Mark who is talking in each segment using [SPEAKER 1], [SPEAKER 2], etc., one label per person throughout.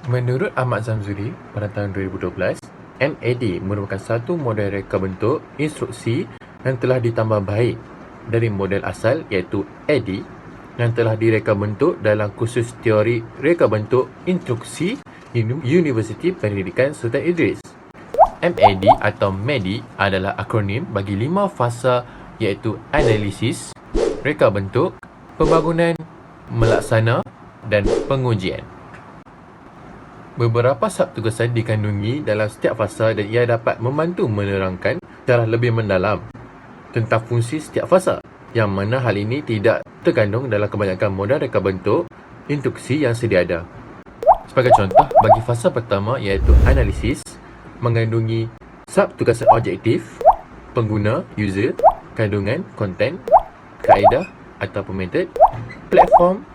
[SPEAKER 1] Menurut Ahmad Zamzuri pada tahun 2012, MAD merupakan satu model reka bentuk instruksi yang telah ditambah baik dari model asal iaitu AD yang telah direka bentuk dalam kursus teori reka bentuk instruksi Universiti Pendidikan Sultan Idris. MAD atau MADI adalah akronim bagi 5 fasa iaitu analisis, reka bentuk, pembangunan, melaksana dan pengujian. Beberapa subtugasan dikandungi dalam setiap fasa dan ia dapat membantu menerangkan secara lebih mendalam tentang fungsi setiap fasa, yang mana hal ini tidak terkandung dalam kebanyakan model reka bentuk instruksi yang sedia ada. Sebagai contoh, bagi fasa pertama iaitu analisis, mengandungi subtugasan objektif, pengguna, user, kandungan, konten, kaedah atau method, platform,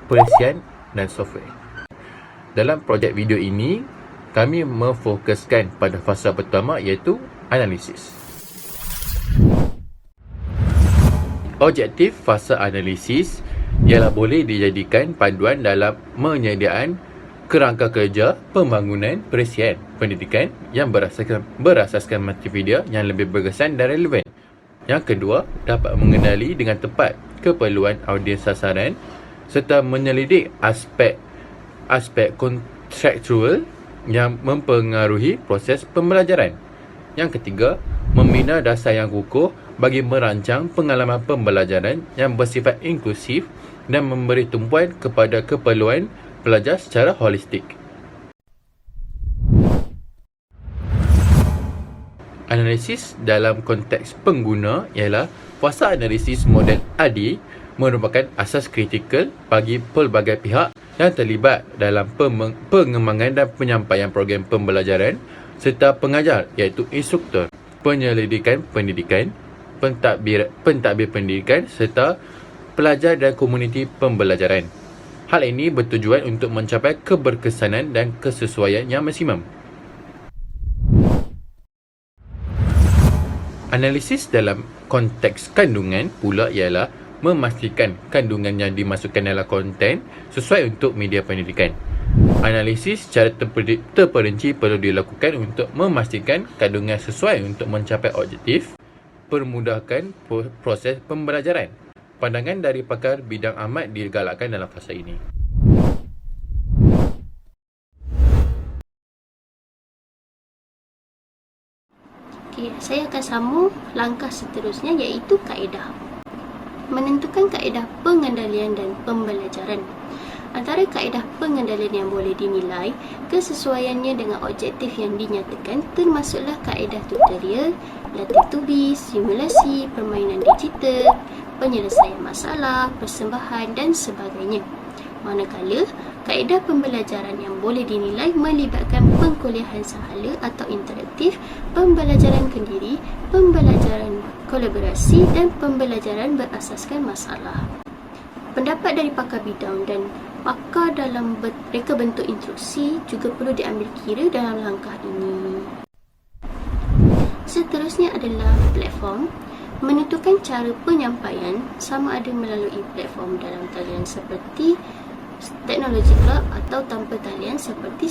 [SPEAKER 1] perisian dan software. Dalam projek video ini, kami memfokuskan pada fasa pertama iaitu analisis. Objektif fasa analisis ialah boleh dijadikan panduan dalam penyediaan kerangka kerja pembangunan perisian pendidikan yang berasaskan multimedia yang lebih berkesan dan relevan. Yang kedua, dapat mengenali dengan tepat keperluan audiens sasaran serta menyelidik aspek kontraktual yang mempengaruhi proses pembelajaran. Yang ketiga, membina dasar yang kukuh bagi merancang pengalaman pembelajaran yang bersifat inklusif dan memberi tumpuan kepada keperluan pelajar secara holistik. Analisis dalam konteks pengguna ialah fasa analisis model AD merupakan asas kritikal bagi pelbagai pihak yang terlibat dalam pengembangan dan penyampaian program pembelajaran serta pengajar iaitu instruktor, penyelidikan pendidikan, pentadbir pendidikan serta pelajar dan komuniti pembelajaran. Hal ini bertujuan untuk mencapai keberkesanan dan kesesuaian yang maksimum. Analisis dalam konteks kandungan pula ialah memastikan kandungan yang dimasukkan dalam konten sesuai untuk media pendidikan. Analisis secara terperinci perlu dilakukan untuk memastikan kandungan sesuai untuk mencapai objektif, permudahkan proses pembelajaran. Pandangan dari pakar bidang amat digalakkan dalam fasa ini.
[SPEAKER 2] Saya akan sambung langkah seterusnya iaitu kaedah. Menentukan kaedah pengendalian dan pembelajaran. Antara kaedah pengendalian yang boleh dinilai kesesuaiannya dengan objektif yang dinyatakan termasuklah kaedah tutorial, latih tubi, simulasi, permainan digital, penyelesaian masalah, persembahan dan sebagainya. Manakala, kaedah pembelajaran yang boleh dinilai melibatkan pengkuliahan sahala atau interaktif, pembelajaran kendiri, pembelajaran kolaborasi dan pembelajaran berasaskan masalah. Pendapat dari pakar bidang dan pakar dalam reka bentuk instruksi juga perlu diambil kira dalam langkah ini. Seterusnya adalah platform. Menentukan cara penyampaian sama ada melalui platform dalam talian seperti teknologi club atau tanpa talian seperti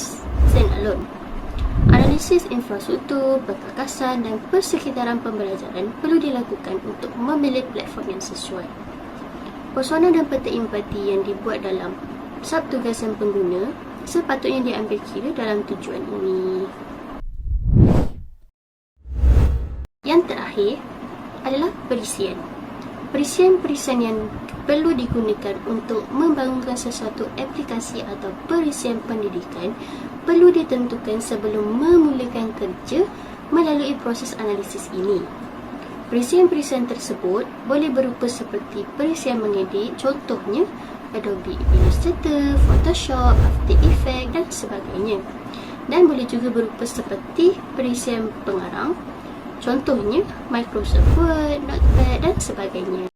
[SPEAKER 2] standalone. Analisis infrastruktur, perkakasan dan persekitaran pembelajaran perlu dilakukan untuk memilih platform yang sesuai. Persona dan peta empati yang dibuat dalam subtugasan pengguna sepatutnya diambil kira dalam tujuan ini. Yang terakhir adalah perisian. Perisian yang perlu digunakan untuk membangunkan sesuatu aplikasi atau perisian pendidikan perlu ditentukan sebelum memulakan kerja melalui proses analisis ini. Perisian tersebut boleh berupa seperti perisian mengedit, contohnya Adobe Illustrator, Photoshop, After Effects dan sebagainya. Dan boleh juga berupa seperti perisian pengarang, contohnya Microsoft Word, Notepad dan sebagainya.